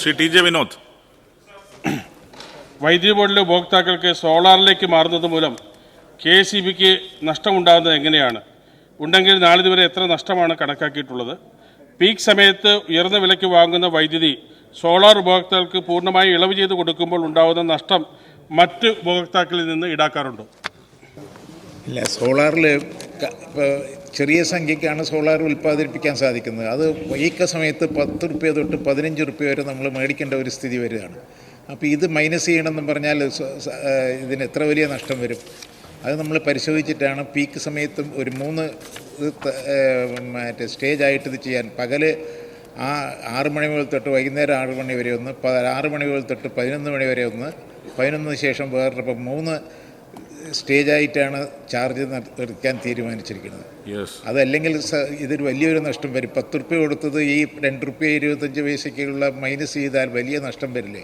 Shri T J Vinod. വൈദ്യുതി ബോർഡിലെ ഉപഭോക്താക്കൾക്ക് സോളാറിലേക്ക് മാറുന്നത് മൂലം KSEBക്ക് നഷ്ടമുണ്ടാകുന്നത് എങ്ങനെയാണ്? ഉണ്ടെങ്കിൽ നാളിതുവരെ എത്ര നഷ്ടമാണ് കണക്കാക്കിയിട്ടുള്ളത്? പീക്ക് സമയത്ത് ഉയർന്ന വിലയ്ക്ക് വാങ്ങുന്ന വൈദ്യുതി സോളാർ ഉപഭോക്താക്കൾക്ക് പൂർണ്ണമായി ഇളവ് ചെയ്ത് കൊടുക്കുമ്പോൾ ഉണ്ടാകുന്ന നഷ്ടം മറ്റ് ഉപഭോക്താക്കളിൽ നിന്ന് ഈടാക്കാറുണ്ടോ? ഇല്ല, സോളാറിൽ ചെറിയ സംഖ്യയ്ക്കാണ് സോളാർ ഉൽപ്പാദിപ്പിക്കാൻ സാധിക്കുന്നത്. അത് വൈക്ക സമയത്ത് 10 രൂപ തൊട്ട് 15 രൂപ വരെ നമ്മൾ മേടിക്കേണ്ട ഒരു സ്ഥിതി വരികയാണ്. അപ്പോൾ ഇത് മൈനസ് ചെയ്യണമെന്ന് പറഞ്ഞാൽ ഇതിന് എത്ര വലിയ നഷ്ടം വരും? അത് നമ്മൾ പരിശോധിച്ചിട്ടാണ് പീക്ക് സമയത്തും ഒരു 3 സ്റ്റേജായിട്ട് ഇത് ചെയ്യാൻ. പകൽ 6 മണി മുതൽ തൊട്ട് വൈകുന്നേരം 6 മണി വരെ ഒന്ന്, 6 മണി മുതൽ തൊട്ട് 11 മണി വരെ ഒന്ന്, 11 ശേഷം വേറെ, 3 സ്റ്റേജായിട്ടാണ് ചാർജ് എടുക്കാൻ തീരുമാനിച്ചിരിക്കുന്നത്. അതല്ലെങ്കിൽ ഇതൊരു വലിയൊരു നഷ്ടം വരും. 10 രൂപ കൊടുത്തത് ഈ 2 രൂപ 25 പൈസയ്ക്കുള്ള മൈനസ് ചെയ്താൽ വലിയ നഷ്ടം വരില്ലേ?